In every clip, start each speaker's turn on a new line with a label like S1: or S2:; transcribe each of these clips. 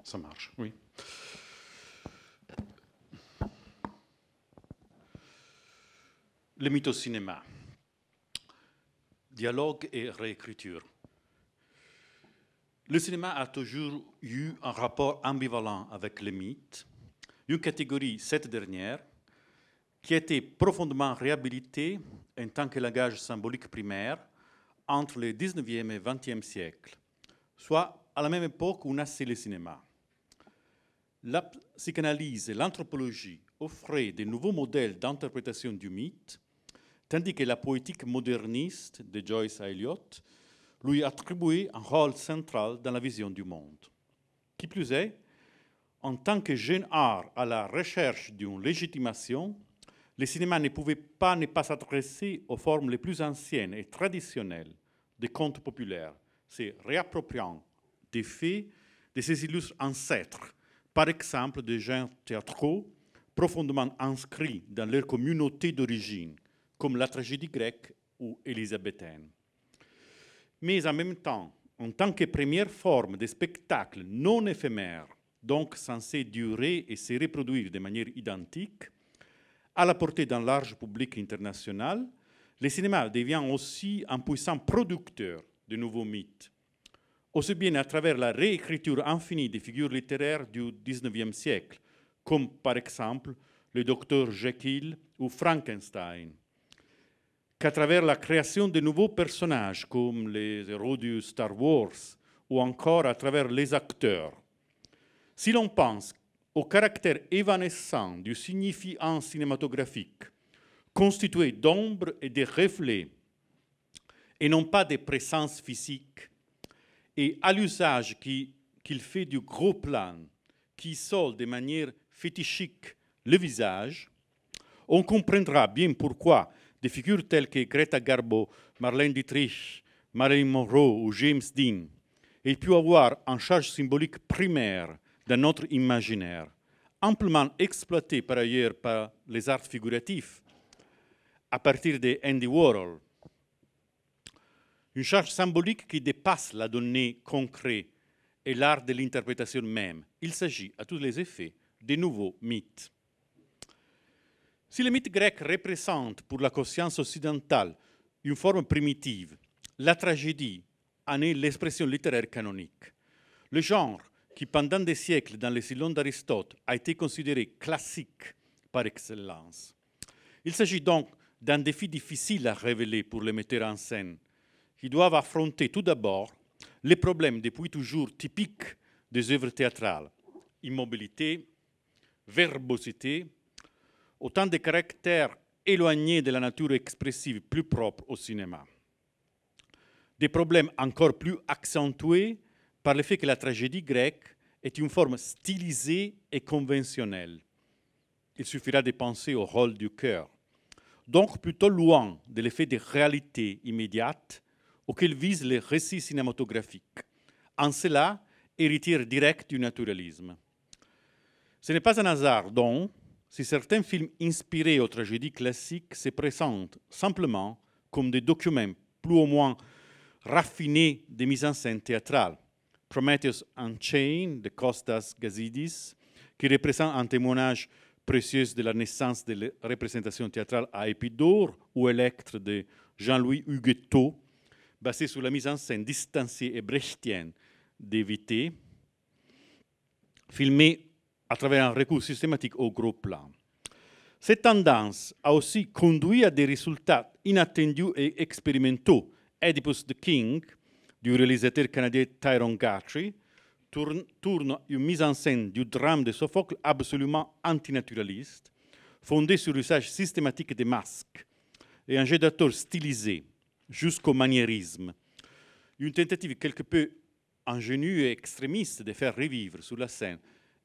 S1: Ça marche, oui. Le mythe au cinéma. Dialogue et réécriture. Le cinéma a toujours eu un rapport ambivalent avec le mythe, une catégorie, cette dernière, qui a été profondément réhabilitée en tant que langage symbolique primaire entre le 19e et 20e siècle, soit à la même époque où naissait le cinéma. La psychanalyse et l'anthropologie offraient de nouveaux modèles d'interprétation du mythe, tandis que la poétique moderniste de Joyce Eliot lui attribuait un rôle central dans la vision du monde. Qui plus est, en tant que jeune art à la recherche d'une légitimation, le cinéma ne pouvait pas ne pas s'adresser aux formes les plus anciennes et traditionnelles des contes populaires, se réappropriant des faits de ses illustres ancêtres, par exemple des genres théâtraux profondément inscrits dans leur communauté d'origine, comme la tragédie grecque ou élisabéthaine. Mais en même temps, en tant que première forme de spectacle non éphémère, donc censé durer et se reproduire de manière identique, à la portée d'un large public international, le cinéma devient aussi un puissant producteur de nouveaux mythes, aussi bien à travers la réécriture infinie des figures littéraires du XIXe siècle, comme par exemple le docteur Jekyll ou Frankenstein, qu'à travers la création de nouveaux personnages comme les héros du Star Wars ou encore à travers les acteurs. Si l'on pense au caractère évanescent du signifiant cinématographique, constitué d'ombres et de reflets, et non pas de présence physique, et à l'usage qu'il fait du gros plan, qui isole de manière fétichique le visage, on comprendra bien pourquoi des figures telles que Greta Garbo, Marlène Dietrich, Marilyn Monroe ou James Dean aient pu avoir une charge symbolique primaire dans notre imaginaire, amplement exploité par ailleurs par les arts figuratifs, à partir de Andy Warhol. Une charge symbolique qui dépasse la donnée concrète et l'art de l'interprétation même. Il s'agit, à tous les effets, de nouveaux mythes. Si le mythe grec représente pour la conscience occidentale une forme primitive, la tragédie en est l'expression littéraire canonique. Le genre qui, pendant des siècles, dans les sillons d'Aristote, a été considéré classique par excellence. Il s'agit donc d'un défi difficile à révéler pour les metteurs en scène, qui doivent affronter tout d'abord les problèmes depuis toujours typiques des œuvres théâtrales, immobilité, verbosité, autant de caractères éloignés de la nature expressive plus propre au cinéma. Des problèmes encore plus accentués par le fait que la tragédie grecque est une forme stylisée et conventionnelle. Il suffira de penser au rôle du cœur, donc plutôt loin de l'effet de réalité immédiate auquel visent les récits cinématographiques, en cela héritière directe du naturalisme. Ce n'est pas un hasard donc si certains films inspirés aux tragédies classiques se présentent simplement comme des documents plus ou moins raffinés de mise en scène théâtrale. Prometheus Unchained de Kostas Gazidis, qui représente un témoignage précieux de la naissance de la représentation théâtrale à Épidaure, ou Électre de Jean-Louis Huguettot, basé sur la mise en scène distanciée et brechtienne d'Évité, filmé à travers un recours systématique au gros plan. Cette tendance a aussi conduit à des résultats inattendus et expérimentaux. Oedipus the King, du réalisateur canadien Tyrone Guthrie, tourne une mise en scène du drame de Sophocle absolument antinaturaliste, fondée sur l'usage systématique des masques et un jeu d'acteurs stylisé jusqu'au maniérisme. Une tentative quelque peu ingénue et extrémiste de faire revivre sur la scène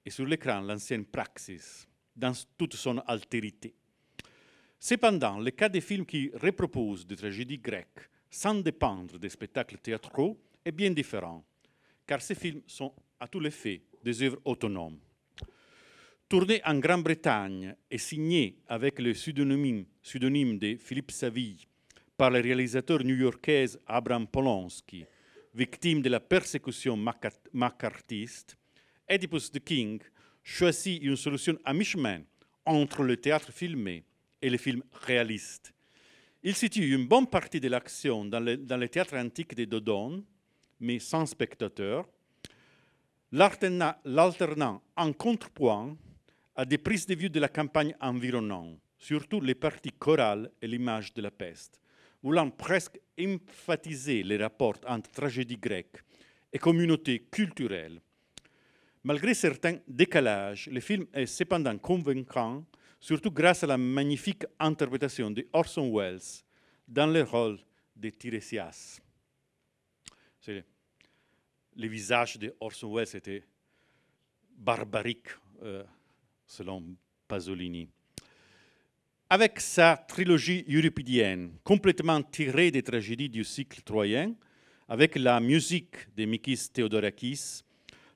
S1: et sur l'écran l'ancienne praxis dans toute son altérité. Cependant, le cas des films qui reproposent des tragédies grecques sans dépendre des spectacles théâtraux est bien différent, car ces films sont à tous les faits des œuvres autonomes. Tournés en Grande-Bretagne et signés avec le pseudonyme de Philippe Saville par le réalisateur new-yorkais Abraham Polonsky, victime de la persécution macartiste, Oedipus de King choisit une solution à mi-chemin entre le théâtre filmé et le film réaliste. Il situe une bonne partie de l'action dans le théâtre antique de Dodone, mais sans spectateurs, l'alternant en contrepoint à des prises de vue de la campagne environnante, surtout les parties chorales et l'image de la peste, voulant presque emphatiser les rapports entre tragédie grecque et communauté culturelle. Malgré certains décalages, le film est cependant convaincant, surtout grâce à la magnifique interprétation de Orson Welles dans le rôle de Tiresias. Le visage de Orson Welles était barbarique, selon Pasolini. Avec sa trilogie euripidienne, complètement tirée des tragédies du cycle troyen, avec la musique de Mikis Theodorakis,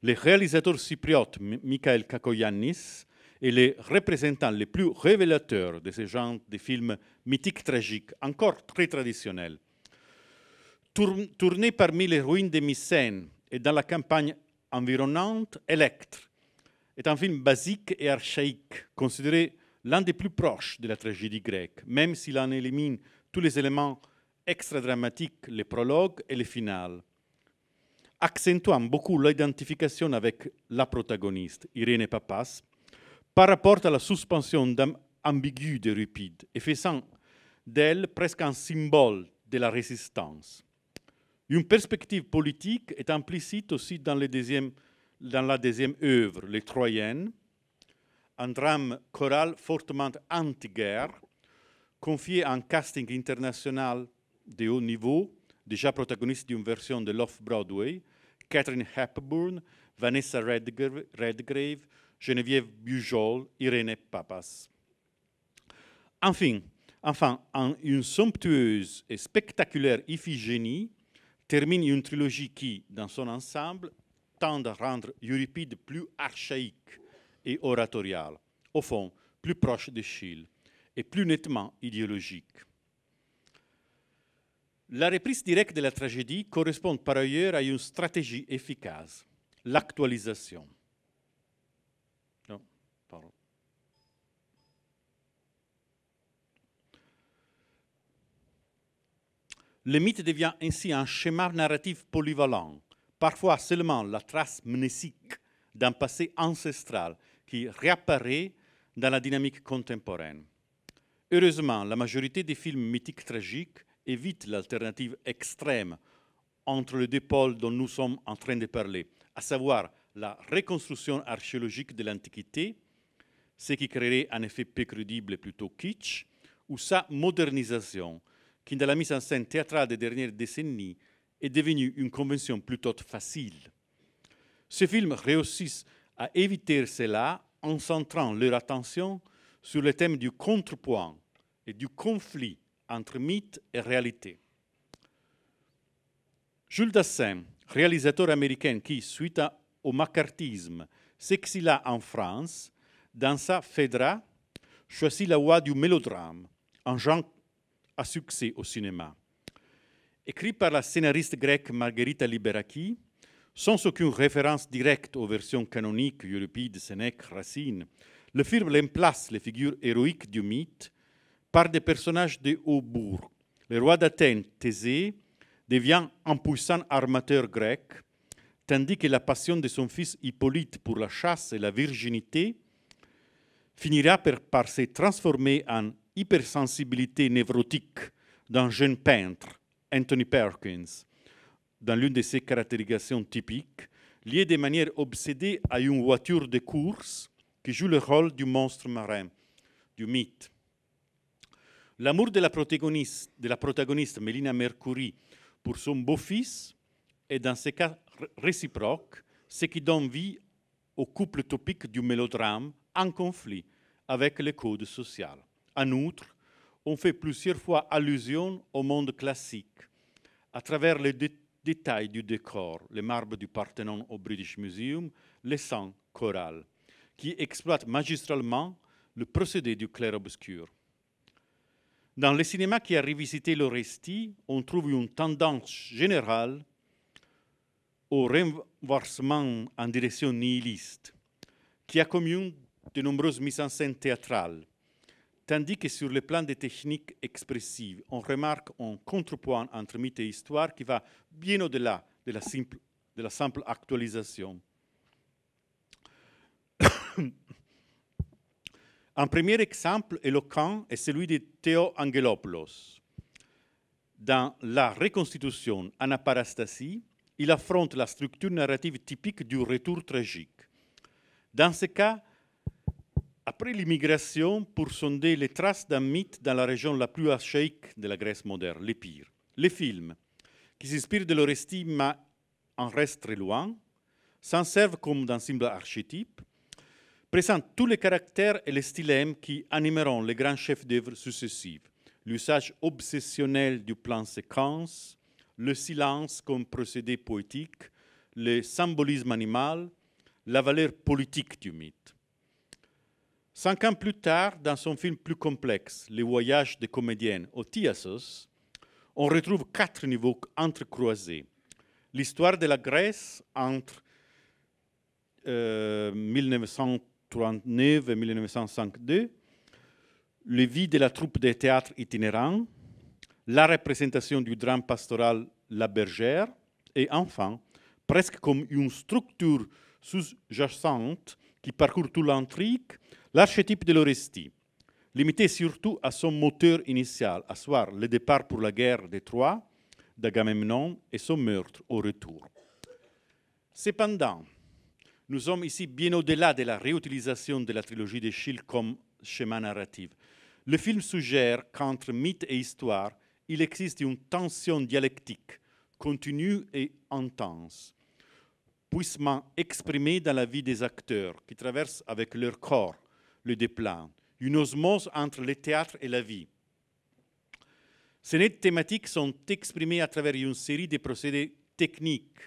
S1: le réalisateur chypriote Michael Kakoyannis et les représentants les plus révélateurs de ce genre de films mythiques tragiques, encore très traditionnels. Tourné parmi les ruines de Mycène et dans la campagne environnante, Électre est un film basique et archaïque, considéré l'un des plus proches de la tragédie grecque, même s'il en élimine tous les éléments extra-dramatiques, les prologues et les finales, accentuant beaucoup l'identification avec la protagoniste, Irène Papas, par rapport à la suspension ambiguë d'Euripide et faisant d'elle presque un symbole de la résistance. Une perspective politique est implicite aussi dans la deuxième œuvre, Les Troyennes, un drame choral fortement anti-guerre, confié à un casting international de haut niveau, déjà protagoniste d'une version de l'Off-Broadway, Katharine Hepburn, Vanessa Redgrave, Geneviève Bujold, Irène Papas. Enfin, en une somptueuse et spectaculaire Iphigénie, termine une trilogie qui, dans son ensemble, tend à rendre Euripide plus archaïque et oratorial, au fond, plus proche d'Eschyle et plus nettement idéologique. La reprise directe de la tragédie correspond par ailleurs à une stratégie efficace, l'actualisation. Le mythe devient ainsi un schéma narratif polyvalent, parfois seulement la trace mnésique d'un passé ancestral qui réapparaît dans la dynamique contemporaine. Heureusement, la majorité des films mythiques tragiques évitent l'alternative extrême entre les deux pôles dont nous sommes en train de parler, à savoir la reconstruction archéologique de l'Antiquité, ce qui créerait un effet peu crédible et plutôt kitsch, ou sa modernisation, qui dans la mise en scène théâtrale des dernières décennies est devenue une convention plutôt facile. Ces films réussissent à éviter cela en centrant leur attention sur le thème du contrepoint et du conflit entre mythe et réalité. Jules Dassin, réalisateur américain qui, suite au macartisme, s'exila en France, dans sa Phèdra, choisit la voie du mélodrame, un genre à succès au cinéma. Écrit par la scénariste grecque Margherita Liberaki, sans aucune référence directe aux versions canoniques Euripide, Sénèque, Racine, le film remplace les figures héroïques du mythe par des personnages de haut bourg. Le roi d'Athènes, Thésée, devient un puissant armateur grec, tandis que la passion de son fils Hippolyte pour la chasse et la virginité finira par se transformer en hypersensibilité névrotique d'un jeune peintre, Anthony Perkins, dans l'une de ses caractérisations typiques, liée de manière obsédée à une voiture de course qui joue le rôle du monstre marin, du mythe. L'amour de la protagoniste Mélina Mercouri pour son beau-fils est dans ce cas réciproque, ce qui donne vie au couple topique du mélodrame en conflit avec le code social. En outre, on fait plusieurs fois allusion au monde classique à travers les détails du décor, les marbres du Parthénon au British Museum, les chants chorales, qui exploitent magistralement le procédé du clair-obscur. Dans le cinéma qui a revisité l'Orestie, on trouve une tendance générale au renversement en direction nihiliste, qui accommune de nombreuses mises en scène théâtrales, tandis que sur le plan des techniques expressives, on remarque un contrepoint entre mythe et histoire qui va bien au-delà de la simple actualisation. Un premier exemple éloquent est celui de Theo Angelopoulos. Dans La reconstitution en aparastasie, il affronte la structure narrative typique du retour tragique. Dans ce cas, après l'immigration, pour sonder les traces d'un mythe dans la région la plus archaïque de la Grèce moderne, l'Épire, les films, qui s'inspirent de l'Orestie mais en restent très loin, s'en servent comme d'un symbole archétype, présente tous les caractères et les stylèmes qui animeront les grands chefs-d'œuvre successifs. L'usage obsessionnel du plan séquence, le silence comme procédé poétique, le symbolisme animal, la valeur politique du mythe. 5 ans plus tard, dans son film plus complexe, Les voyages des comédiennes au Thiassos, on retrouve 4 niveaux entrecroisés. L'histoire de la Grèce entre 1939 et 1952, le vie de la troupe de théâtre itinérant, la représentation du drame pastoral La Bergère, et enfin, presque comme une structure sous-jacente qui parcourt toute l'intrigue, l'archétype de l'Orestie, limité surtout à son moteur initial, à savoir le départ pour la guerre de Troie d'Agamemnon et son meurtre au retour. Cependant, nous sommes ici bien au-delà de la réutilisation de la trilogie d'Échille comme schéma narratif. Le film suggère qu'entre mythe et histoire, il existe une tension dialectique, continue et intense, puissamment exprimée dans la vie des acteurs qui traversent avec leur corps le déplin, une osmose entre le théâtre et la vie. Ces thématiques sont exprimées à travers une série de procédés techniques,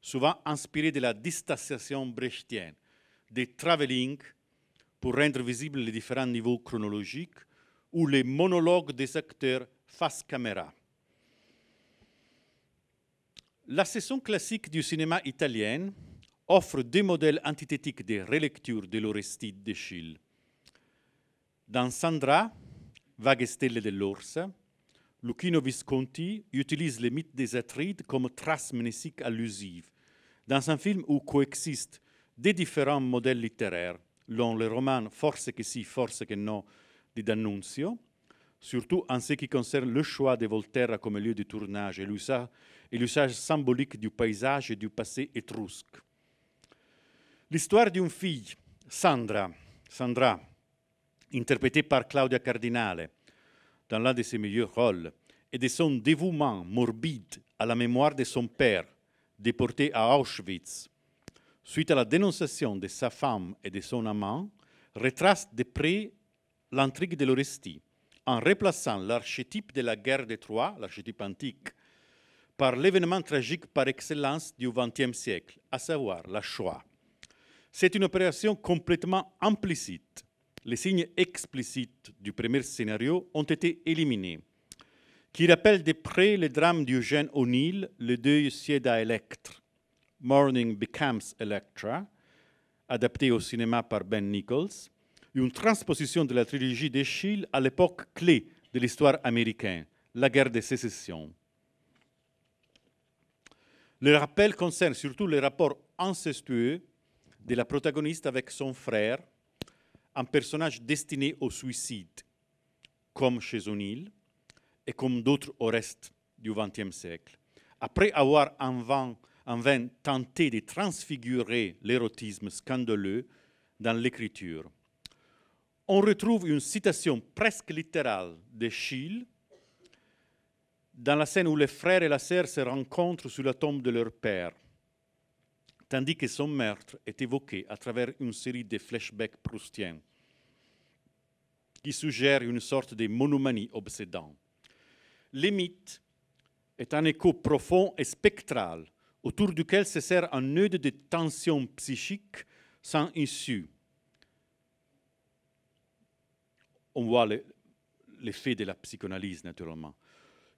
S1: souvent inspirés de la distanciation brechtienne, des travelling pour rendre visibles les différents niveaux chronologiques ou les monologues des acteurs face caméra. La saison classique du cinéma italien offre 2 modèles antithétiques de relecture de l'Orestie d'Échille. Dans Sandra, Vague stelle dell'Orsa, Luchino Visconti utilise le mythe des Atrides comme trace mnésique allusive, dans un film où coexistent des différents modèles littéraires, dont le roman Forse che sì, forse che no de D'Annunzio, surtout en ce qui concerne le choix de Volterra comme lieu de tournage et l'usage symbolique du paysage et du passé étrusque. L'histoire d'une fille, Sandra, interprétée par Claudia Cardinale, dans l'un de ses meilleurs rôles, et de son dévouement morbide à la mémoire de son père, déporté à Auschwitz, suite à la dénonciation de sa femme et de son amant, retrace de près l'intrigue de l'Orestie, en replaçant l'archétype de la guerre de Troie, l'archétype antique, par l'événement tragique par excellence du XXe siècle, à savoir la Shoah. C'est une opération complètement implicite. Les signes explicites du premier scénario ont été éliminés, qui rappellent de près le drame d'Eugène O'Neill, Le deuil cède à Electre, Morning Becomes Electra, adapté au cinéma par Ben Nichols, une transposition de la trilogie d'Échille à l'époque clé de l'histoire américaine, la guerre de sécession. Le rappel concerne surtout les rapports incestueux de la protagoniste avec son frère, un personnage destiné au suicide, comme chez O'Neill et comme d'autres Orestes du XXe siècle. Après avoir en vain tenté de transfigurer l'érotisme scandaleux dans l'écriture, on retrouve une citation presque littérale d'Échille dans la scène où les frères et la sœur se rencontrent sur la tombe de leur père, tandis que son meurtre est évoqué à travers une série de flashbacks proustiens qui suggèrent une sorte de monomanie obsédante. Le mythe est un écho profond et spectral autour duquel se serre un nœud de tension psychique sans issue. On voit l'effet de la psychanalyse, naturellement,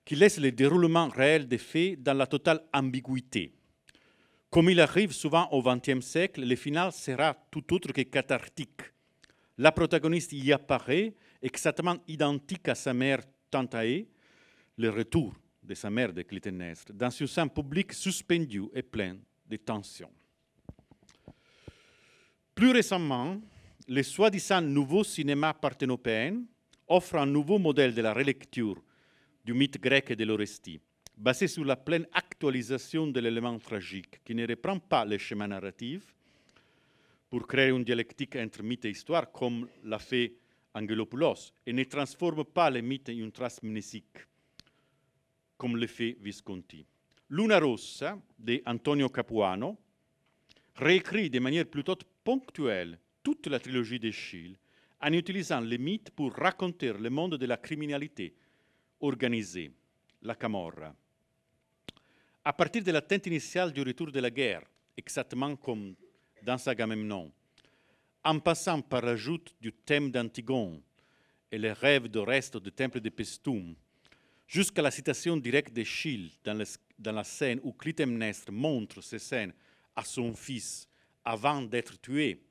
S1: qui laisse le déroulement réel des faits dans la totale ambiguïté, Comme il arrive souvent au XXe siècle, le final sera tout autre que cathartique. La protagoniste y apparaît exactement identique à sa mère Tantae, le retour de sa mère de Clytemnestre, dans une scène publique suspendue et pleine de tensions. Plus récemment, le soi-disant nouveau cinéma parthénopéen offre un nouveau modèle de la relecture du mythe grec et de l'Orestie, basé sur la pleine actualisation de l'élément tragique, qui ne reprend pas les schémas narratifs pour créer une dialectique entre mythe et histoire, comme l'a fait Angelopoulos, et ne transforme pas les mythes en une trace mnésique, comme le fait Visconti. Luna Rossa, de Antonio Capuano, réécrit de manière plutôt ponctuelle toute la trilogie d'Eschyle, en utilisant les mythes pour raconter le monde de la criminalité organisée, la Camorra. À partir de l'attente initiale du retour de la guerre, exactement comme dans Agamemnon, en passant par l'ajout du thème d'Antigone et les rêves d'Oreste du temple de Paestum, jusqu'à la citation directe d'Eschyle dans la scène où Clytemnestre montre ces scènes à son fils avant d'être tué,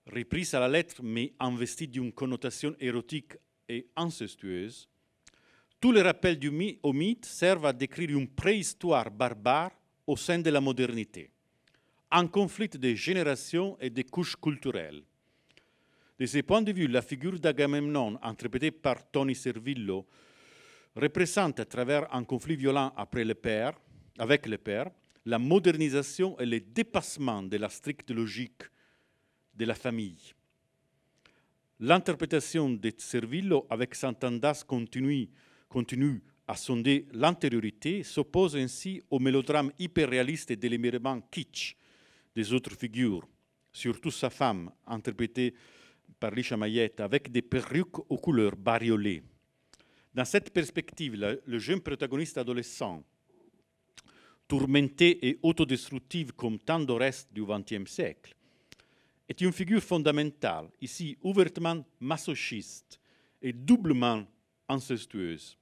S1: reprise à la lettre mais investie d'une connotation érotique et incestueuse, tous les rappels au mythe servent à décrire une préhistoire barbare au sein de la modernité, un conflit de générations et de couches culturelles. De ce point de vue, la figure d'Agamemnon, interprétée par Tony Servillo, représente à travers un conflit violent avec le père, la modernisation et le dépassement de la stricte logique de la famille. L'interprétation de Servillo, avec sa tendance continue à sonder l'antériorité, s'oppose ainsi au mélodrame hyper-réaliste et délibérément kitsch des autres figures, surtout sa femme, interprétée par Lisha Mayette, avec des perruques aux couleurs bariolées. Dans cette perspective, le jeune protagoniste adolescent, tourmenté et autodestructif comme tant de reste du XXe siècle, est une figure fondamentale, ici ouvertement masochiste et doublement incestueuse.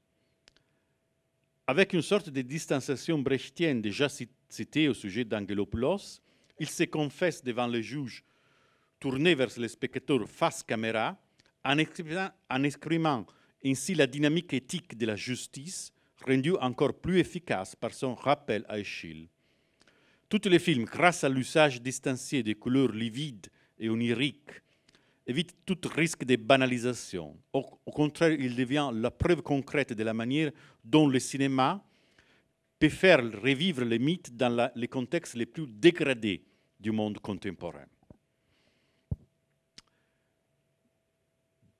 S1: Avec une sorte de distanciation brechtienne déjà citée au sujet d'Angelopoulos, il se confesse devant le juge, tourné vers le spectateur face caméra, en exprimant ainsi la dynamique éthique de la justice, rendue encore plus efficace par son rappel à Eschyle. Tous les films, grâce à l'usage distancié des couleurs livides et oniriques, évitent tout risque de banalisation. Au contraire, il devient la preuve concrète de la manière dont le cinéma peut faire revivre les mythes dans les contextes les plus dégradés du monde contemporain.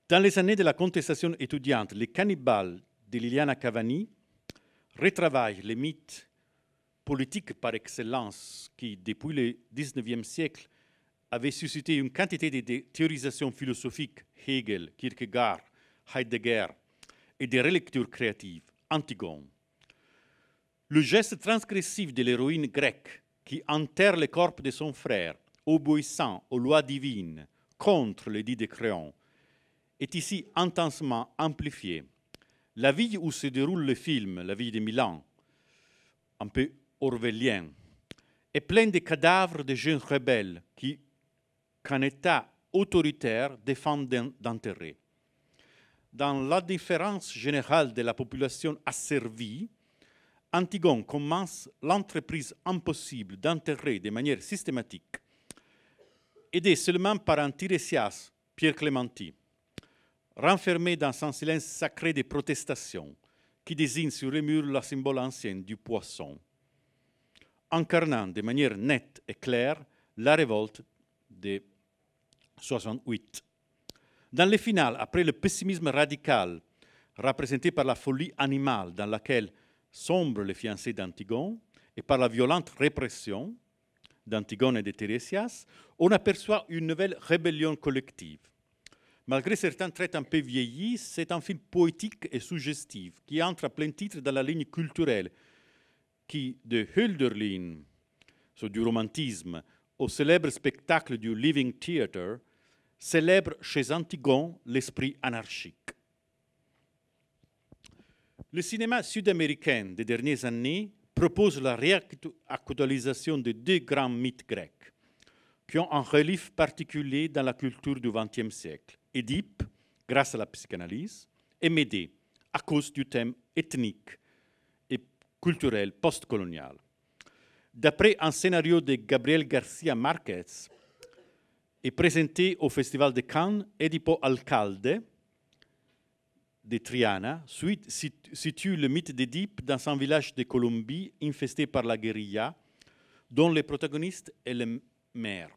S1: Dans les années de la contestation étudiante, Les Cannibales de Liliana Cavani retravaillent les mythes politiques par excellence qui, depuis le XIXe siècle, avaient suscité une quantité de théorisations philosophiques, Hegel, Kierkegaard, Heidegger, et de relectures créatives, Antigone. Le geste transgressif de l'héroïne grecque qui enterre le corps de son frère, obéissant aux lois divines contre l'édit de Créon, est ici intensément amplifié. La ville où se déroule le film, la ville de Milan, un peu orwellien, est pleine de cadavres de jeunes rebelles qu'un État autoritaire défend d'enterrer. Dans l'indifférence générale de la population asservie, Antigone commence l'entreprise impossible d'enterrer de manière systématique, aidé seulement par un Tiresias, Pierre Clémenti, renfermé dans son silence sacré des protestations, qui désigne sur les murs le symbole ancien du poisson, incarnant de manière nette et claire la révolte de 68. Dans le final, après le pessimisme radical représenté par la folie animale dans laquelle sombrent les fiancés d'Antigone et par la violente répression d'Antigone et de Tiresias, on aperçoit une nouvelle rébellion collective. Malgré certains traits un peu vieillis, c'est un film poétique et suggestif qui entre à plein titre dans la ligne culturelle qui, de Hölderlin, du romantisme, au célèbre spectacle du Living Theatre, célèbre chez Antigone l'esprit anarchique. Le cinéma sud-américain des dernières années propose la réactualisation de deux grands mythes grecs qui ont un relief particulier dans la culture du XXe siècle. Édipe, grâce à la psychanalyse, et Médée, à cause du thème ethnique et culturel postcolonial. D'après un scénario de Gabriel García Márquez et présenté au Festival de Cannes, Edipo Alcalde de Triana situe le mythe d'Édipe dans un village de Colombie infesté par la guérilla, dont le protagoniste est le maire.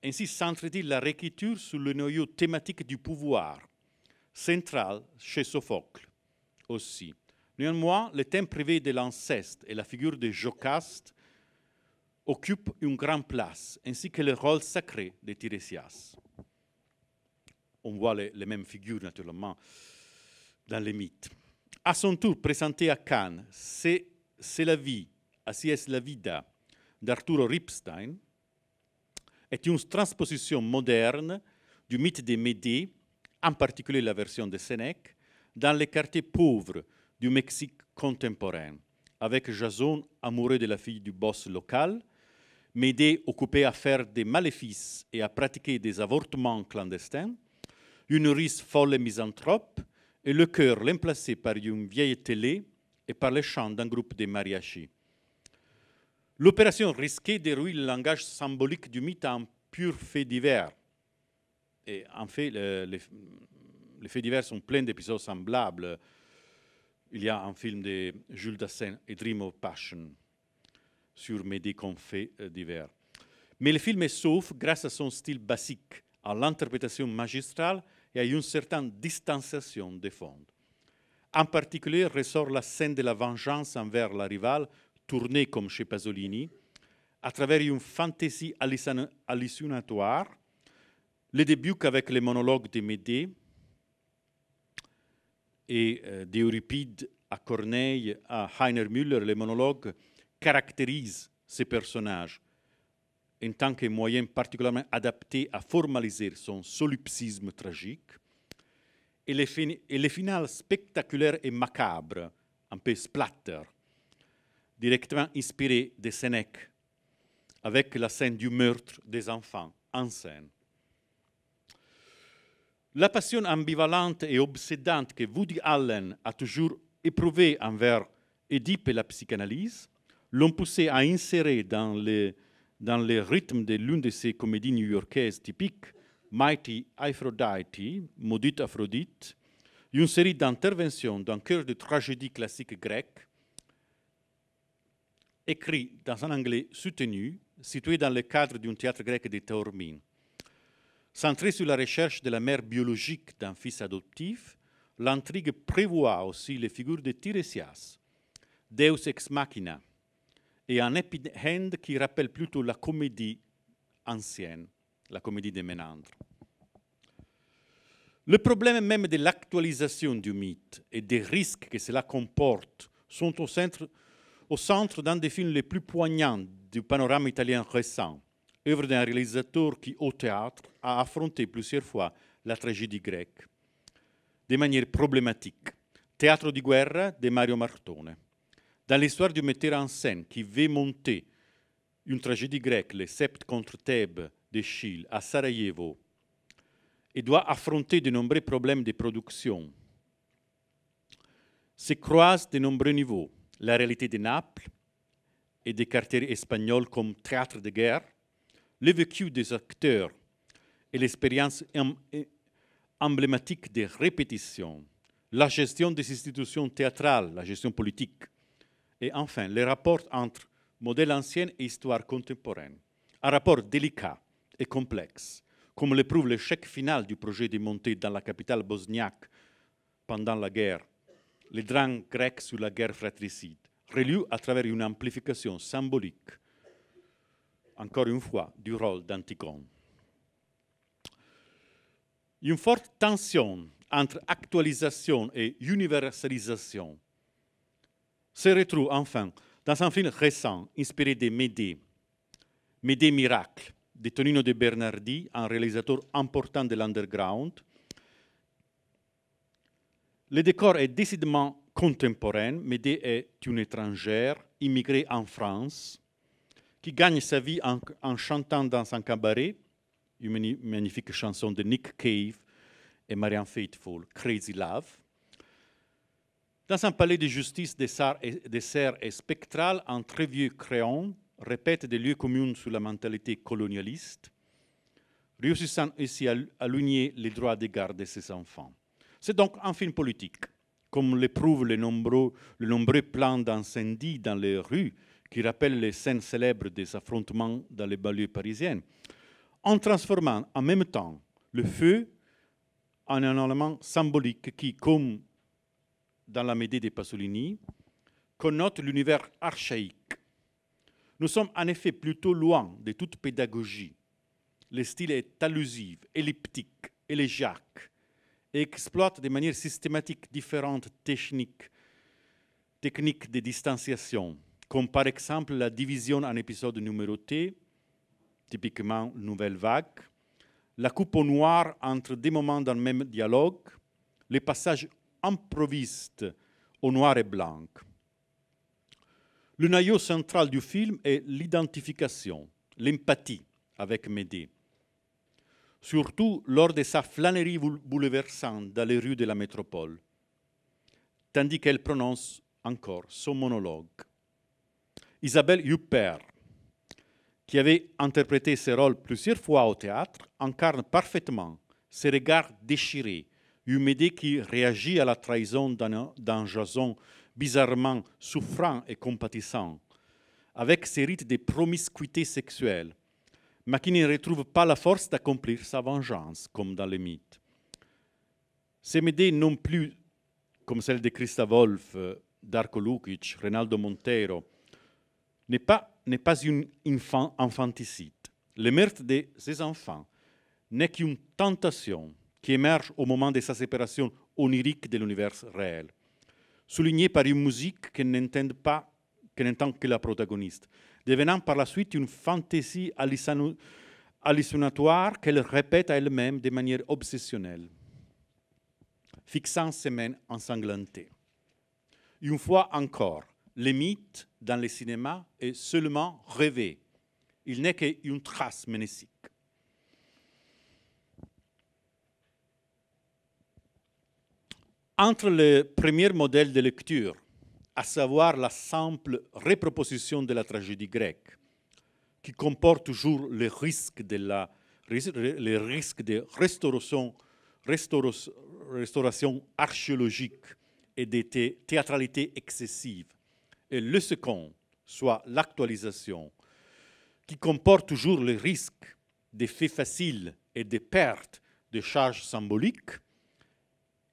S1: Ainsi s'entretient la réécriture sur le noyau thématique du pouvoir, central chez Sophocle aussi. Néanmoins, le thème privé de l'inceste et la figure de Jocaste occupent une grande place, ainsi que le rôle sacré de Tiresias. On voit les mêmes figures, naturellement, dans les mythes. À son tour, présenté à Cannes, C'est la vie, Así es la vida, d'Arturo Ripstein, est une transposition moderne du mythe de Médée, en particulier la version de Sénèque, dans les quartiers pauvres du Mexique contemporain, avec Jason amoureux de la fille du boss local, Médée occupée à faire des maléfices et à pratiquer des avortements clandestins, une russe folle et misanthrope, et le cœur l'emplacé par une vieille télé et par les chants d'un groupe de mariachis. L'opération risquait dérouiller le langage symbolique du mythe en pur fait divers. Et en fait, les faits divers sont pleins d'épisodes semblables. Il y a un film de Jules Dassin et Dream of Passion sur Médée comme faits divers. Mais le film est sauf grâce à son style basique, à l'interprétation magistrale et à une certaine distanciation des fonds. En particulier, ressort la scène de la vengeance envers la rivale, tournée comme chez Pasolini, à travers une fantaisie hallucinatoire, le début qu'avec les monologues de Médée et d'Euripide à Corneille à Heiner Müller, les monologues caractérisent ces personnages en tant que moyen particulièrement adapté à formaliser son solipsisme tragique, et le final spectaculaire et macabre, un peu splatter, directement inspiré de Sénèque, avec la scène du meurtre des enfants en scène. La passion ambivalente et obsédante que Woody Allen a toujours éprouvée envers Édipe et la psychanalyse l'ont poussé à insérer dans les rythmes de l'une de ses comédies new-yorkaises typiques, Mighty Aphrodite, Maudite Aphrodite, une série d'interventions d'un chœur de tragédie classique grecque, écrit dans un anglais soutenu, situé dans le cadre d'un théâtre grec de Taormine. Centré sur la recherche de la mère biologique d'un fils adoptif, l'intrigue prévoit aussi les figures de Tiresias, Deus ex machina, et un happy end qui rappelle plutôt la comédie ancienne, la comédie des Ménandres. Le problème même de l'actualisation du mythe et des risques que cela comporte sont au centre d'un des films les plus poignants du panorama italien récent, œuvre d'un réalisateur qui, au théâtre, a affronté plusieurs fois la tragédie grecque de manière problématique. Teatro di guerra de Mario Martone. Dans l'histoire du metteur en scène qui veut monter une tragédie grecque, le Sept contre Thèbes d'Eschyle, à Sarajevo, et doit affronter de nombreux problèmes de production, se croisent de nombreux niveaux. La réalité de Naples et des quartiers espagnols comme théâtre de guerre, le vécu des acteurs et l'expérience emblématique des répétitions, la gestion des institutions théâtrales, la gestion politique, et enfin les rapports entre modèle ancien et histoire contemporaine. Un rapport délicat et complexe, comme le prouve l'échec final du projet de monter dans la capitale bosniaque pendant la guerre, le drame grec sur la guerre fratricide, relu à travers une amplification symbolique, encore une fois, du rôle d'Antigone. Une forte tension entre actualisation et universalisation se retrouve enfin dans un film récent inspiré de Médée, Médée Miracle, de Tonino De Bernardi, un réalisateur important de l'underground. Le décor est décidément contemporaine, Médée est une étrangère immigrée en France qui gagne sa vie en chantant dans un cabaret, une magnifique chanson de Nick Cave et Marianne Faithfull, Crazy Love. Dans un palais de justice dessert et spectral, un très vieux créon répète des lieux communs sur la mentalité colonialiste, réussissant ainsi à aligner les droits d'égard de ses enfants. C'est donc un film politique, comme le prouvent les nombreux plans d'incendie dans les rues qui rappellent les scènes célèbres des affrontements dans les banlieues parisiennes, en transformant en même temps le feu en un élément symbolique qui, comme dans la Médée de Pasolini, connote l'univers archaïque. Nous sommes en effet plutôt loin de toute pédagogie. Le style est allusif, elliptique, élégiaque et exploite de manière systématique différentes techniques de distanciation, comme par exemple la division en épisodes numérotés, typiquement Nouvelle Vague, la coupe au noir entre des moments dans le même dialogue, les passages improvistes au noir et blanc. Le noyau central du film est l'identification, l'empathie avec Médée, surtout lors de sa flânerie bouleversante dans les rues de la métropole, tandis qu'elle prononce encore son monologue. Isabelle Huppert, qui avait interprété ce rôle plusieurs fois au théâtre, incarne parfaitement ce regard déchiré, une Médée qui réagit à la trahison d'un Jason bizarrement souffrant et compatissant, avec ses rites de promiscuité sexuelle, mais qui ne retrouve pas la force d'accomplir sa vengeance, comme dans les mythes. Ces Médées non plus, comme celle de Christa Wolf, Darko Lukic, Reynaldo Montero, n'est pas une infanticide. Le meurtre de ces enfants n'est qu'une tentation qui émerge au moment de sa séparation onirique de l'univers réel, soulignée par une musique que n'entend que la protagoniste, devenant par la suite une fantaisie hallucinatoire qu'elle répète à elle-même de manière obsessionnelle, fixant ses mains ensanglantées. Une fois encore, le mythe dans le cinéma est seulement rêvé. Il n'est qu'une trace ménésique. Entre le premier modèle de lecture, à savoir la simple reproposition de la tragédie grecque, qui comporte toujours le risque de restauration archéologique et de théâtralité excessive, et le second, soit l'actualisation, qui comporte toujours le risque des faits faciles et des pertes de charges symboliques,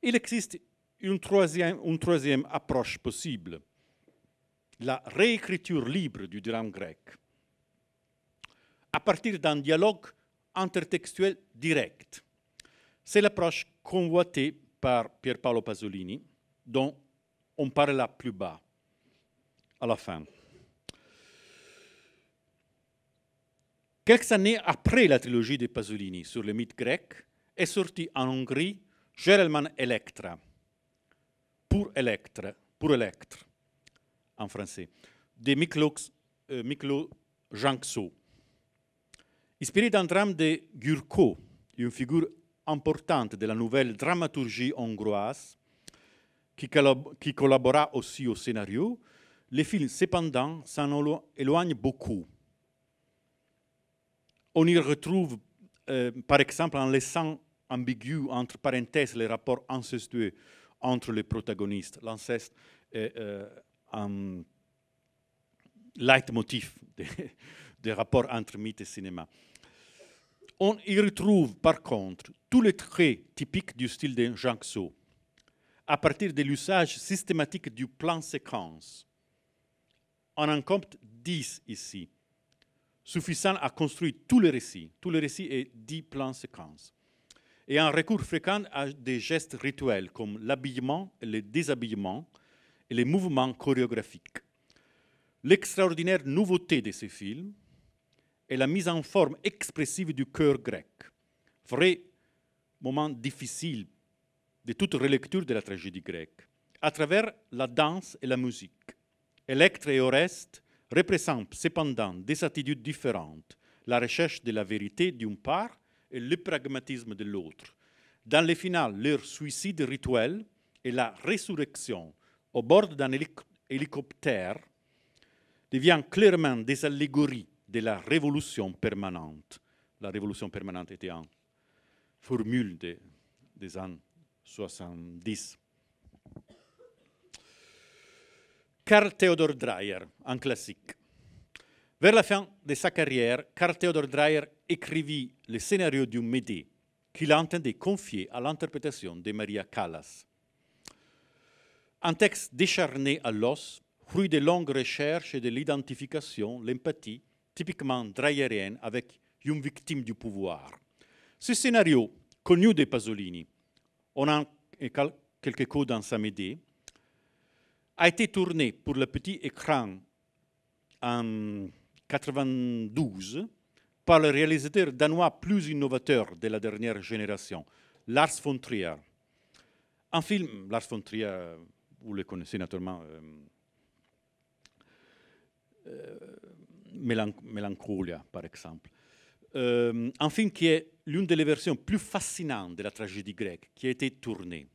S1: il existe une troisième approche possible, la réécriture libre du drame grec, à partir d'un dialogue intertextuel direct. C'est l'approche convoitée par Pier Paolo Pasolini, dont on parlera plus bas, à la fin. Quelques années après la trilogie de Pasolini sur le mythe grec, est sorti en Hongrie Gerelman Electra, pour Electre, en français, de Miklo Jancsó. Inspiré d'un drame de Gyurcó, une figure importante de la nouvelle dramaturgie hongroise, qui collabora aussi au scénario, le film, cependant, s'en éloigne beaucoup. On y retrouve, par exemple, en laissant ambigu, entre parenthèses, les rapports incestueux entre les protagonistes. L'inceste est un leitmotiv des rapports entre mythe et cinéma. On y retrouve, par contre, tous les traits typiques du style de Jancsó, à partir de l'usage systématique du plan-séquence. On en compte 10 ici, suffisant à construire tout le récit. Tout le récit est 10 plans-séquences. Et un recours fréquent à des gestes rituels comme l'habillement, le déshabillement et les mouvements chorégraphiques. L'extraordinaire nouveauté de ces films est la mise en forme expressive du chœur grec, vrai moment difficile de toute relecture de la tragédie grecque, à travers la danse et la musique. Electre et Oreste représentent cependant des attitudes différentes, la recherche de la vérité d'une part et le pragmatisme de l'autre. Dans le final, leur suicide rituel et la résurrection au bord d'un hélicoptère devient clairement des allégories de la révolution permanente. La révolution permanente était une formule des années 70. Karl Theodor Dreyer, un classique. Vers la fin de sa carrière, Karl Theodor Dreyer écrivit le scénario du Médée qu'il entendait confier à l'interprétation de Maria Callas. Un texte décharné à l'os, fruit de longues recherches et de l'identification, l'empathie, typiquement dreyerienne avec une victime du pouvoir. Ce scénario, connu de Pasolini, on a quelques codes dans sa Médée, a été tourné pour le petit écran en 1992 par le réalisateur danois plus innovateur de la dernière génération, Lars von Trier. Un film, Lars von Trier, vous le connaissez naturellement, Mélancolia, par exemple. Un film qui est l'une des versions plus fascinantes de la tragédie grecque qui a été tournée.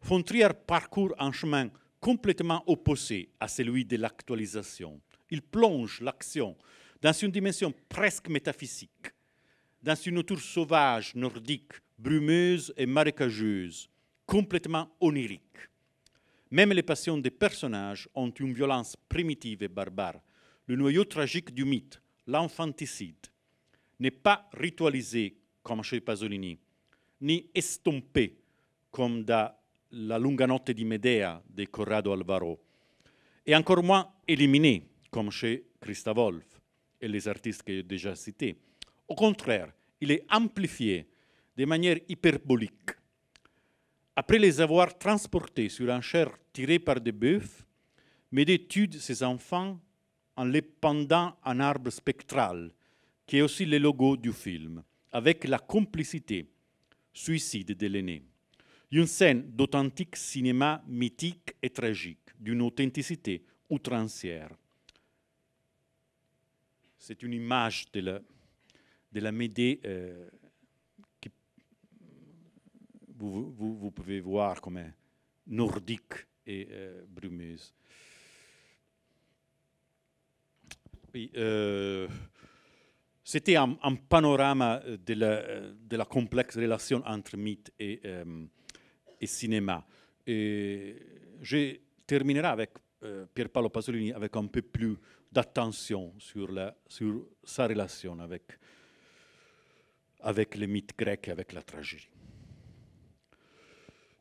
S1: Von Trier parcourt un chemin complètement opposé à celui de l'actualisation. Il plonge l'action dans une dimension presque métaphysique, dans une nature sauvage, nordique, brumeuse et marécageuse, complètement onirique. Même les passions des personnages ont une violence primitive et barbare. Le noyau tragique du mythe, l'infanticide, n'est pas ritualisé comme chez Pasolini, ni estompé comme dans La lunga notte di Medea de Corrado Alvaro, et encore moins éliminé comme chez Christa Wolf et les artistes que j'ai déjà cités. Au contraire, il est amplifié de manière hyperbolique. Après les avoir transportés sur un char tiré par des bœufs, Médée tue ses enfants en les pendant à un arbre spectral, qui est aussi le logo du film, avec la complicité suicide de l'aîné. Une scène d'authentique cinéma mythique et tragique, d'une authenticité outrancière. C'est une image de la Médée que vous pouvez voir comme nordique et brumeuse. Oui, c'était un panorama de la complexe relation entre mythe et cinéma. Et je terminerai avec Pier Paolo Pasolini avec un peu plus d'attention sur sa relation avec le mythe grec et avec la tragédie.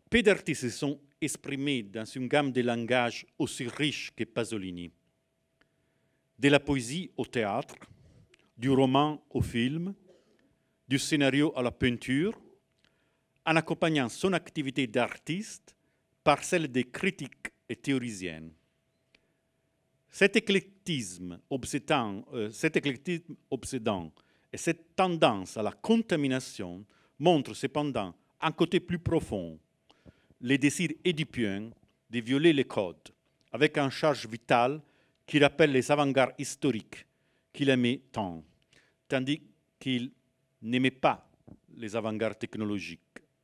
S1: Peu d'artistes se sont exprimés dans une gamme de langages aussi riche que Pasolini. De la poésie au théâtre, du roman au film, du scénario à la peinture, en accompagnant son activité d'artiste par celle des critiques et théoriciennes. Cet éclectisme obsédant et cette tendance à la contamination montrent cependant un côté plus profond, le désir édipien de violer les codes, avec une charge vitale qui rappelle les avant-gardes historiques qu'il aimait tant, tandis qu'il n'aimait pas les avant-gardes technologiques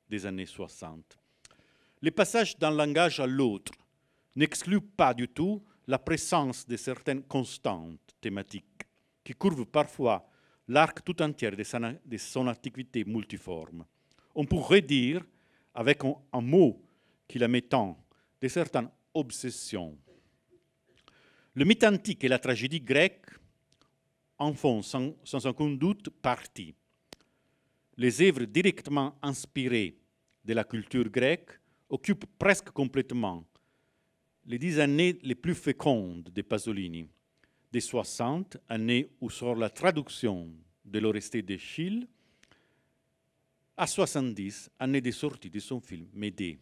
S1: des années 60. Le passage d'un langage à l'autre n'exclut pas du tout la présence de certaines constantes thématiques qui couvrent parfois l'arc tout entier de son activité multiforme. On pourrait dire, avec un mot qu'il aimait tant, de certaines obsessions. Le mythe antique et la tragédie grecque en font sans aucun doute partie. Les œuvres directement inspirées de la culture grecque occupent presque complètement les 10 années les plus fécondes de Pasolini, des 60 années où sort la traduction de l'Orestée d'Eschyle, à 70 années de sortie de son film Médée.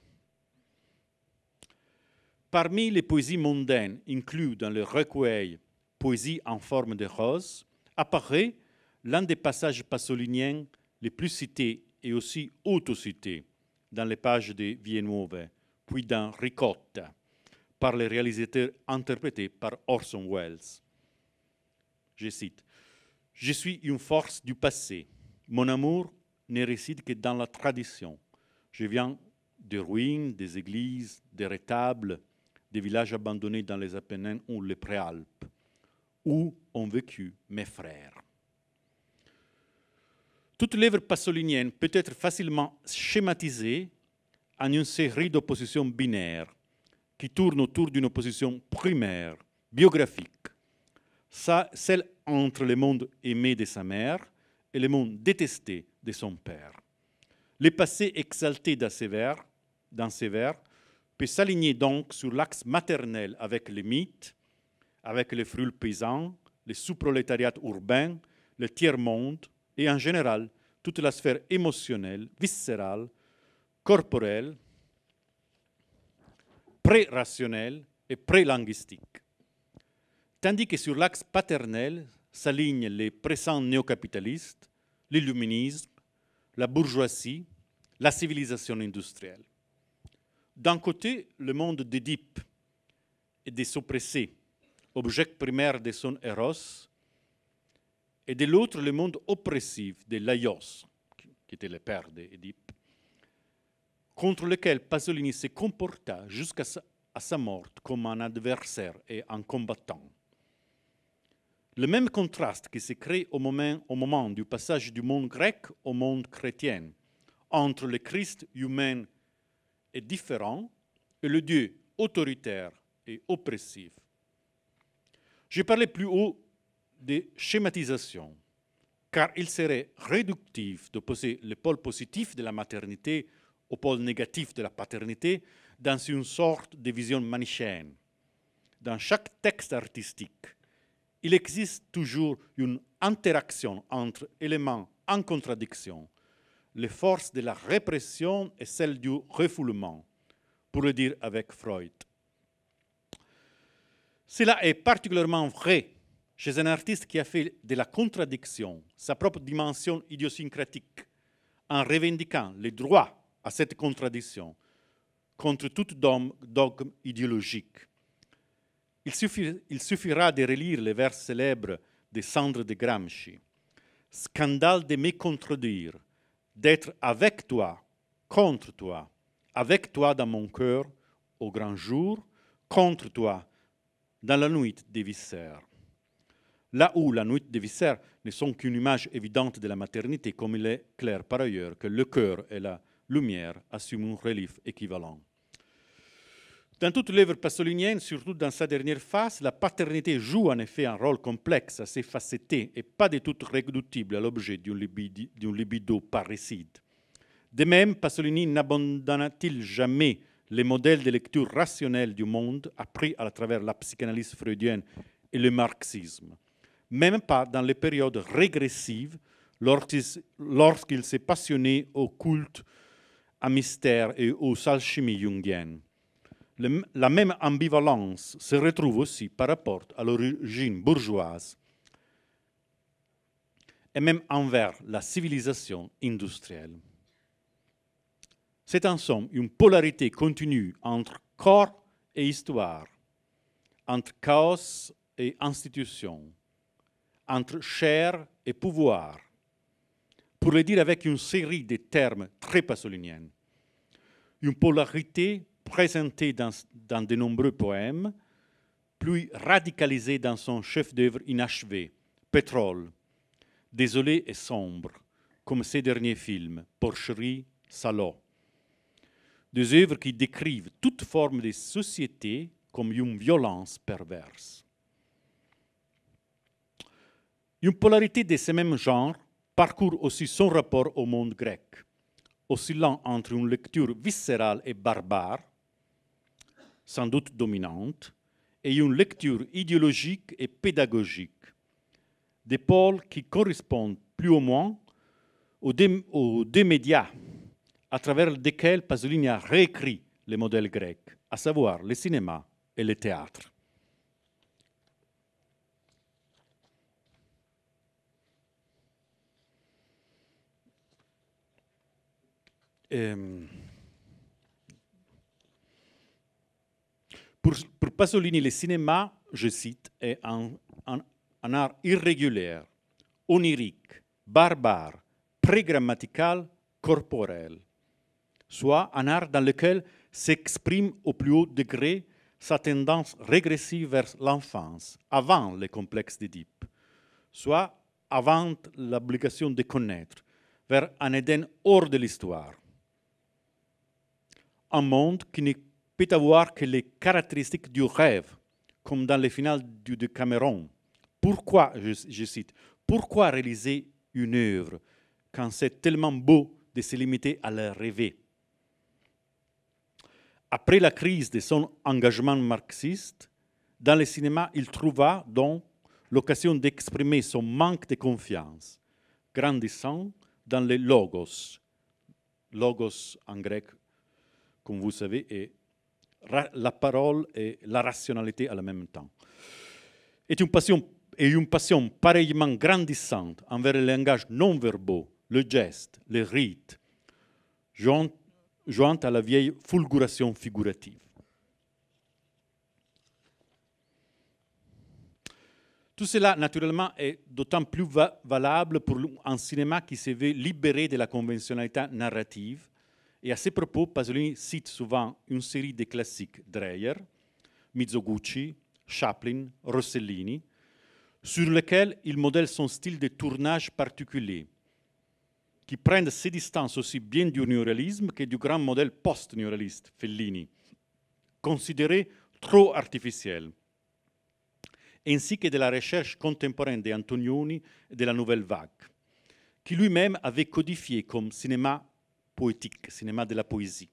S1: Parmi les poésies mondaines incluses dans le recueil Poésie en forme de rose, apparaît l'un des passages pasoliniens les plus cités et aussi autocités dans les pages de Vie Nuove, puis dans Ricotta, par les réalisateurs interprétés par Orson Welles. Je cite, « Je suis une force du passé. Mon amour ne réside que dans la tradition. Je viens des ruines, des églises, des rétables, des villages abandonnés dans les Apennins ou les Préalpes, où ont vécu mes frères. » Toute l'œuvre pasolinienne peut être facilement schématisée en une série d'oppositions binaires qui tournent autour d'une opposition primaire, biographique, celle entre le monde aimé de sa mère et le monde détesté de son père. Le passé exalté dans ces vers peut s'aligner donc sur l'axe maternel avec les mythes, avec les fruits paysans, le sous-prolétariat urbain, le tiers-monde et en général toute la sphère émotionnelle, viscérale, corporelle, pré-rationnelle et pré-linguistique. Tandis que sur l'axe paternel s'alignent les présents néocapitalistes, l'illuminisme, la bourgeoisie, la civilisation industrielle. D'un côté, le monde d'Édipe et des oppressés, objet primaire de son Eros, et de l'autre, le monde oppressif de Laios, qui était le père d'Édipe, contre lequel Pasolini se comporta jusqu'à sa mort comme un adversaire et un combattant. Le même contraste qui se crée au moment du passage du monde grec au monde chrétien, entre le Christ humain et différent et le Dieu autoritaire et oppressif. Je parlais plus haut de schématisation, car il serait réductif d'opposer le pôle positif de la maternité au pôle négatif de la paternité dans une sorte de vision manichéenne. Dans chaque texte artistique, il existe toujours une interaction entre éléments en contradiction, les forces de la répression et celles du refoulement, pour le dire avec Freud. Cela est particulièrement vrai chez un artiste qui a fait de la contradiction sa propre dimension idiosyncratique, en revendiquant le droit à cette contradiction contre tout dogme idéologique. Il suffira de relire les vers célèbres de Sandre de Gramsci. Scandale de me contredire, d'être avec toi, contre toi, avec toi dans mon cœur au grand jour, contre toi dans la nuit des viscères. Là où la nuit des viscères ne sont qu'une image évidente de la maternité, comme il est clair par ailleurs que le cœur et la lumière assument un relief équivalent. Dans toute l'œuvre pasolinienne, surtout dans sa dernière phase, la paternité joue en effet un rôle complexe, assez facetté et pas de tout réductible à l'objet d'une libido parricide. De même, Pasolini n'abandonna-t-il jamais les modèles de lecture rationnelle du monde appris à travers la psychanalyse freudienne et le marxisme, même pas dans les périodes régressives lorsqu'il s'est passionné au culte, à mystère et aux alchimies jungiennes. La même ambivalence se retrouve aussi par rapport à l'origine bourgeoise et même envers la civilisation industrielle. C'est en somme une polarité continue entre corps et histoire, entre chaos et institution, entre chair et pouvoir, pour le dire avec une série de termes très pasoliniens. Une polarité présentée dans de nombreux poèmes, puis radicalisée dans son chef-d'œuvre inachevé, Pétrole, désolé et sombre, comme ses derniers films, Porcherie, Salot. Des œuvres qui décrivent toute forme de société comme une violence perverse. Une polarité de ce même genre parcourt aussi son rapport au monde grec, oscillant entre une lecture viscérale et barbare, sans doute dominante, et une lecture idéologique et pédagogique, des pôles qui correspondent plus ou moins aux deux médias à travers lesquels Pasolini a réécrit les modèles grecs, à savoir le cinéma et le théâtre. Pour Pasolini, le cinéma, je cite, est un art irrégulier, onirique, barbare, prégrammatical, corporel, soit un art dans lequel s'exprime au plus haut degré sa tendance régressive vers l'enfance, avant les complexes d'Édipe, soit avant l'obligation de connaître, vers un Éden hors de l'histoire. Un monde qui ne peut avoir que les caractéristiques du rêve, comme dans les finales du Décaméron. Pourquoi, je cite, pourquoi réaliser une œuvre quand c'est tellement beau de se limiter à la rêver? Après la crise de son engagement marxiste, dans le cinéma, il trouva donc l'occasion d'exprimer son manque de confiance, grandissant dans les logos. Logos en grec, comme vous savez, est la parole et la rationalité à la même temps. Et une passion pareillement grandissante envers le langage non-verbaux, le geste, le rite, jointe à la vieille fulguration figurative. Tout cela, naturellement, est d'autant plus valable pour un cinéma qui se veut libéré de la conventionnalité narrative. Et à ce propos, Pasolini cite souvent une série de classiques, Dreyer, Mizoguchi, Chaplin, Rossellini, sur lesquels il modèle son style de tournage particulier, qui prennent ses distances aussi bien du néoréalisme que du grand modèle post-néoréaliste, Fellini, considéré trop artificiel, ainsi que de la recherche contemporaine d'Antonioni et de la Nouvelle Vague, qui lui-même avait codifié comme cinéma poétique, cinéma de la poésie.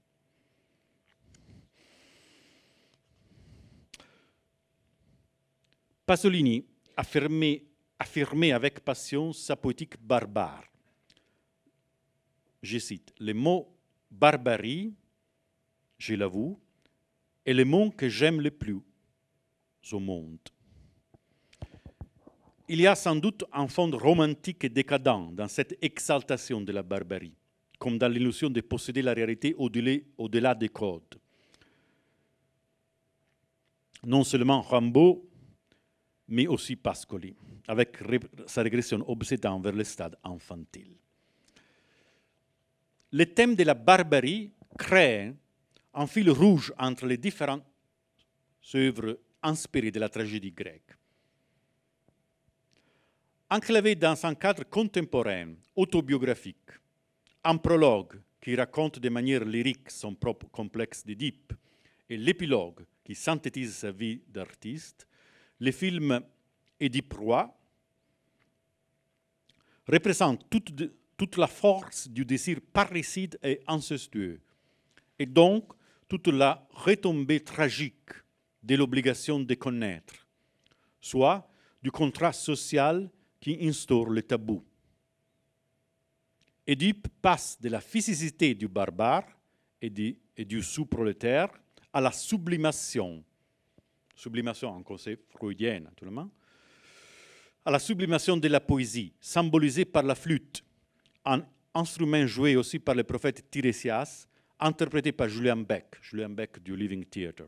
S1: Pasolini affirmait avec passion sa poétique barbare. Je cite, le mot barbarie, je l'avoue, est le mot que j'aime le plus au monde. Il y a sans doute un fond romantique et décadent dans cette exaltation de la barbarie, comme dans l'illusion de posséder la réalité au-delà des codes. Non seulement Rimbaud, mais aussi Pascoli, avec sa régression obsédante vers le stade infantile. Le thème de la barbarie crée un fil rouge entre les différentes œuvres inspirées de la tragédie grecque. Enclavé dans un cadre contemporain, autobiographique, un prologue qui raconte de manière lyrique son propre complexe d'Édipe et l'épilogue qui synthétise sa vie d'artiste, le film Édipe Roi représente toute la force du désir parricide et incestueux, et donc toute la retombée tragique de l'obligation de connaître, soit du contrat social qui instaure le tabou. Édipe passe de la physicité du barbare et du sous-prolétaire à la sublimation en concept freudien naturellement, à la sublimation de la poésie, symbolisée par la flûte, un instrument joué aussi par le prophète Tiresias, interprété par Julien Beck du Living Theatre.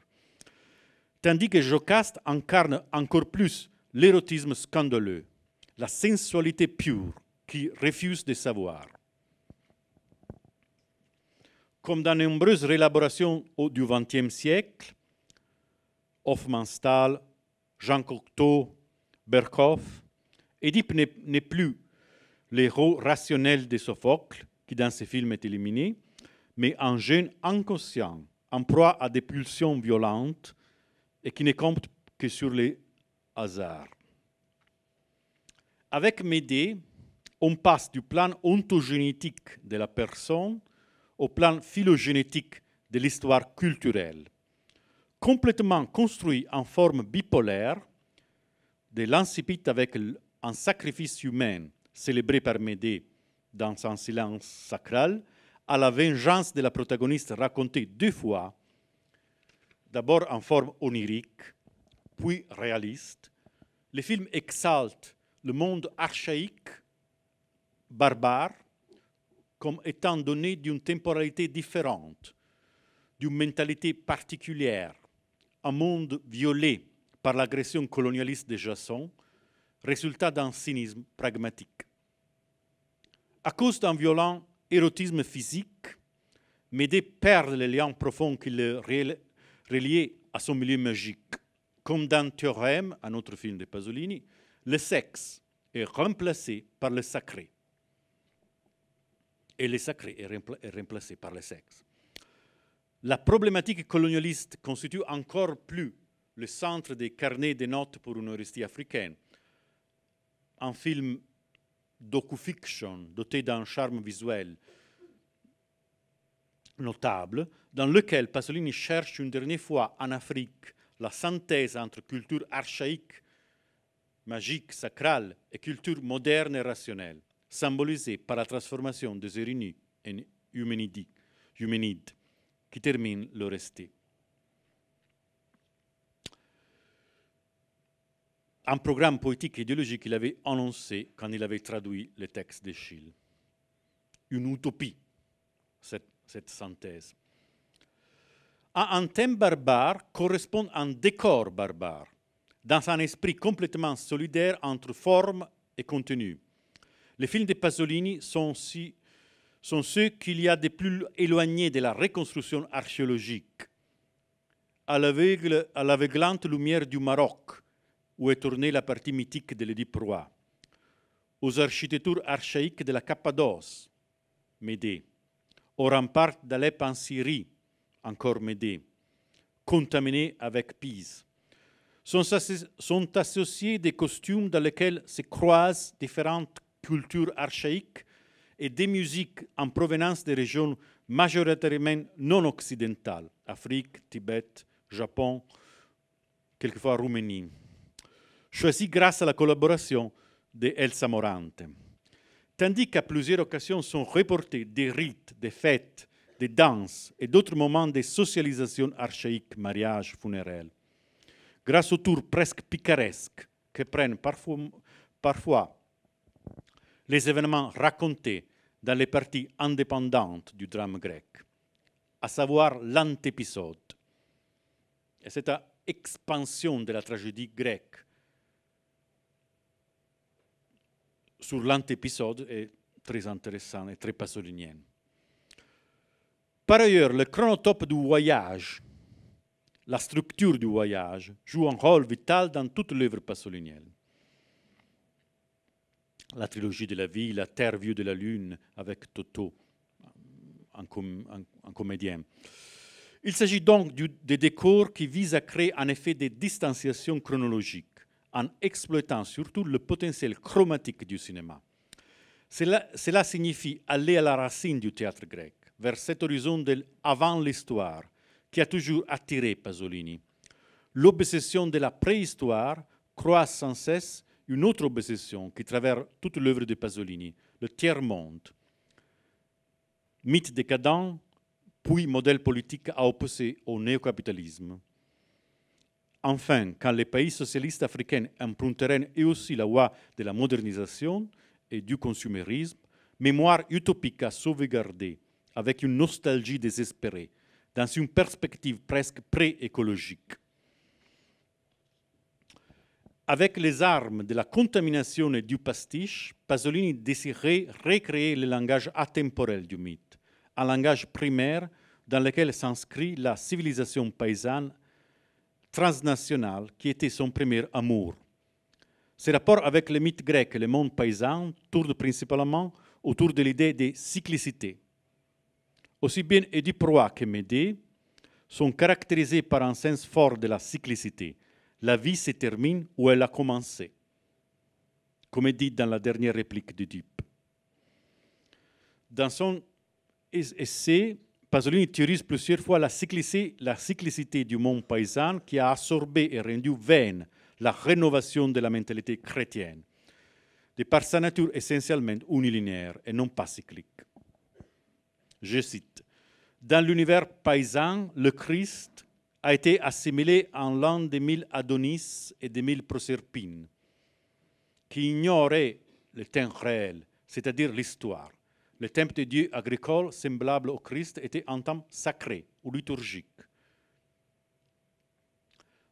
S1: Tandis que Jocaste incarne encore plus l'érotisme scandaleux, la sensualité pure qui refuse de savoir. Comme dans de nombreuses réélaborations du XXe siècle, Hofmannsthal, Jean Cocteau, Berkhoff, Édipe n'est plus l'héros rationnel de Sophocle, qui dans ce film est éliminé, mais un jeune inconscient, en proie à des pulsions violentes et qui ne compte que sur les hasards. Avec Médée, on passe du plan ontogénétique de la personne au plan phylogénétique de l'histoire culturelle, complètement construit en forme bipolaire, de l'incipit avec un sacrifice humain célébré par Médée dans un silence sacral, à la vengeance de la protagoniste racontée deux fois, d'abord en forme onirique, puis réaliste. Le film exalte le monde archaïque, barbare, comme étant donné d'une temporalité différente, d'une mentalité particulière, un monde violé par l'agression colonialiste des Jason, résultat d'un cynisme pragmatique. À cause d'un violent érotisme physique, Médée perd les liens profonds qui le reliaient à son milieu magique. Comme dans Théorème, un autre film de Pasolini, le sexe est remplacé par le sacré. Et le sacré est remplacé par le sexe. La problématique colonialiste constitue encore plus le centre des carnets de notes pour une Eucharistie africaine. Un film docu-fiction doté d'un charme visuel notable, dans lequel Pasolini cherche une dernière fois en Afrique la synthèse entre culture archaïque, magique, sacrale et culture moderne et rationnelle, symbolisée par la transformation des Eurynies en Eumenides, qui termine l'Orestie. Un programme poétique et idéologique qu'il avait annoncé quand il avait traduit le texte d'Eschyle. Une utopie, cette synthèse. À un thème barbare correspond un décor barbare, dans un esprit complètement solidaire entre forme et contenu. Les films de Pasolini sont ceux qu'il y a de plus éloignés de la reconstruction archéologique, à l'aveuglante lumière du Maroc, où est tournée la partie mythique de l'Édipe roi, aux architectures archaïques de la Cappadoce, Médée, aux remparts d'Alep en Syrie, encore Médée, contaminés avec Pise. Sont associés des costumes dans lesquels se croisent différentes cultures archaïques et des musiques en provenance des régions majoritairement non occidentales, Afrique, Tibet, Japon, quelquefois Roumanie, choisis grâce à la collaboration de Elsa Morante. Tandis qu'à plusieurs occasions sont reportés des rites, des fêtes, des danses et d'autres moments de socialisation archaïque, mariage, funérailles. Grâce aux tours presque picaresques que prennent parfois les événements racontés dans les parties indépendantes du drame grec, à savoir l'antépisode. Et cette expansion de la tragédie grecque sur l'antépisode est très intéressant et très pasolinien. Par ailleurs, le chronotope du voyage, la structure du voyage, joue un rôle vital dans toute l'œuvre pasolinienne. La trilogie de la vie, la terre vue de la lune avec Toto, un comédien. Il s'agit donc de décors qui visent à créer un effet de distanciation chronologique, en exploitant surtout le potentiel chromatique du cinéma. Cela signifie aller à la racine du théâtre grec, vers cet horizon de avant l'histoire, qui a toujours attiré Pasolini. L'obsession de la préhistoire croise sans cesse une autre obsession qui traverse toute l'œuvre de Pasolini, le tiers-monde. Mythe décadent, puis modèle politique à opposer au néocapitalisme. Enfin, quand les pays socialistes africains emprunteront eux aussi la voie de la modernisation et du consumérisme, mémoire utopique à sauvegarder avec une nostalgie désespérée, dans une perspective presque pré-écologique. Avec les armes de la contamination et du pastiche, Pasolini désirait recréer le langage atemporel du mythe, un langage primaire dans lequel s'inscrit la civilisation paysanne transnationale qui était son premier amour. Ses rapports avec le mythe grec et le monde paysan tournent principalement autour de l'idée de cyclicité. Aussi bien Édipe roi que Médée sont caractérisés par un sens fort de la cyclicité. La vie se termine où elle a commencé, comme est dit dans la dernière réplique d'Édipe. Dans son essai, Pasolini théorise plusieurs fois la cyclicité du monde paysan qui a absorbé et rendu vaine la rénovation de la mentalité chrétienne, de par sa nature essentiellement unilinéaire et non pas cyclique. Je cite, « Dans l'univers paysan, le Christ a été assimilé en l'un des 1000 Adonis et des 1000 Proserpines, qui ignoraient le temps réel, c'est-à-dire l'histoire. Le temple de Dieu agricole, semblable au Christ, était un temps sacré ou liturgique.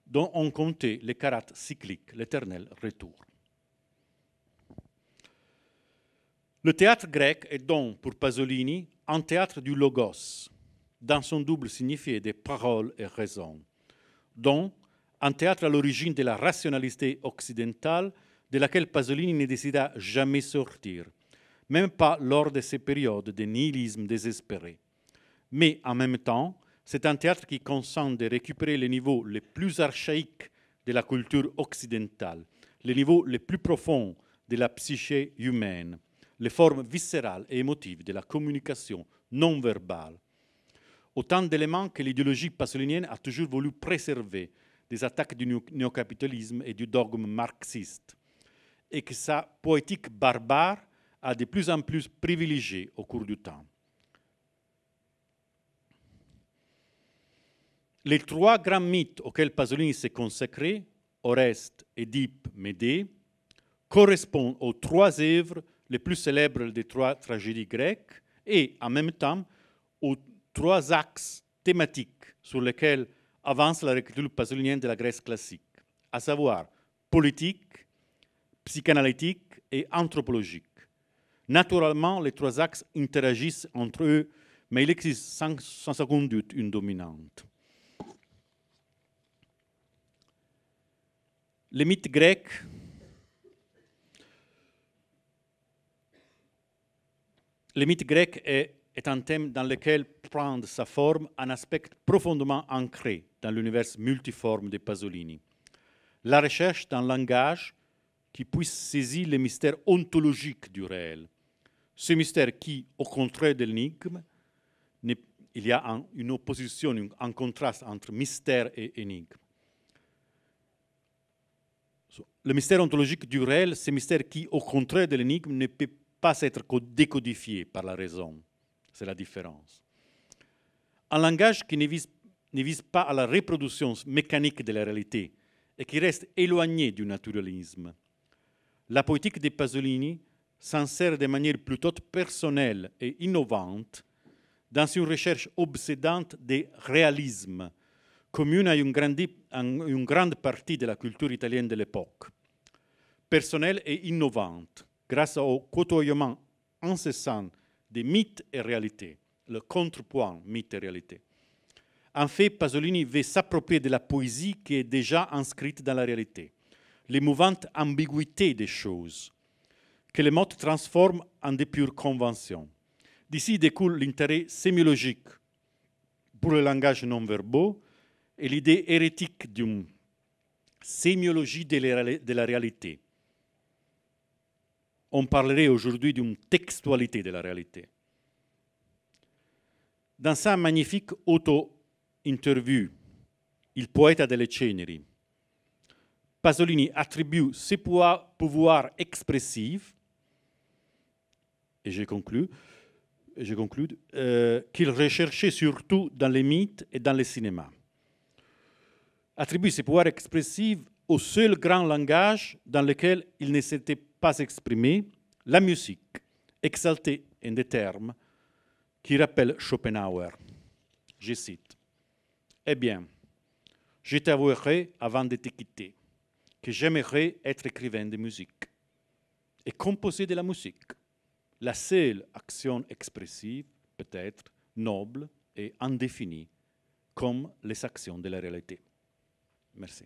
S1: dont on comptait les carats cycliques, l'éternel retour. Le théâtre grec est donc, pour Pasolini, un théâtre du logos, dans son double signifié des paroles et raisons, donc un théâtre à l'origine de la rationalité occidentale de laquelle Pasolini ne décida jamais sortir, même pas lors de ces périodes de nihilisme désespéré. Mais en même temps, c'est un théâtre qui consent de récupérer les niveaux les plus archaïques de la culture occidentale, les niveaux les plus profonds de la psyché humaine, les formes viscérales et émotives de la communication non verbale. Autant d'éléments que l'idéologie pasolinienne a toujours voulu préserver des attaques du néocapitalisme et du dogme marxiste, et que sa poétique barbare a de plus en plus privilégié au cours du temps. Les trois grands mythes auxquels Pasolini s'est consacré, Oreste, Édipe, Médée, correspondent aux trois œuvres les plus célèbres des trois tragédies grecques et, en même temps, aux trois axes thématiques sur lesquels avance la réécriture pasolinienne de la Grèce classique, à savoir politique, psychanalytique et anthropologique. Naturellement, les trois axes interagissent entre eux, mais il existe sans aucun doute une dominante. Le mythe grec est un thème dans lequel prend sa forme un aspect profondément ancré dans l'univers multiforme de Pasolini. La recherche d'un langage qui puisse saisir les mystères ontologiques du réel. Ce mystère qui, au contraire de l'énigme, il y a une opposition, un contraste entre mystère et énigme. Le mystère ontologique du réel, c'est un mystère qui, au contraire de l'énigme, ne peut pas être décodifié par la raison. C'est la différence. Un langage qui ne vise pas à la reproduction mécanique de la réalité et qui reste éloigné du naturalisme. La poétique de Pasolini s'en sert de manière plutôt personnelle et innovante dans une recherche obsédante des réalismes, commune à une grande partie de la culture italienne de l'époque. Personnelle et innovante, grâce au côtoiement incessant des mythes et réalités, le contrepoint mythe et réalité. En fait, Pasolini veut s'approprier de la poésie qui est déjà inscrite dans la réalité, l'émouvante ambiguïté des choses, que les mots transforment en des pures conventions. D'ici découle l'intérêt sémiologique pour le langage non-verbaux et l'idée hérétique d'une sémiologie de la réalité. On parlerait aujourd'hui d'une textualité de la réalité. Dans sa magnifique auto-interview, Il poeta delle ceneri, Pasolini attribue ce pouvoir expressif, et je conclue, qu'il recherchait surtout dans les mythes et dans le cinéma. Attribue ce pouvoir expressif au seul grand langage dans lequel il ne s'était pas exprimé, la musique, exaltée en des termes qui rappellent Schopenhauer. Je cite, « Eh bien, je t'avouerai avant de te quitter que j'aimerais être écrivain de musique et composer de la musique, la seule action expressive, peut-être noble et indéfinie, comme les actions de la réalité. » Merci.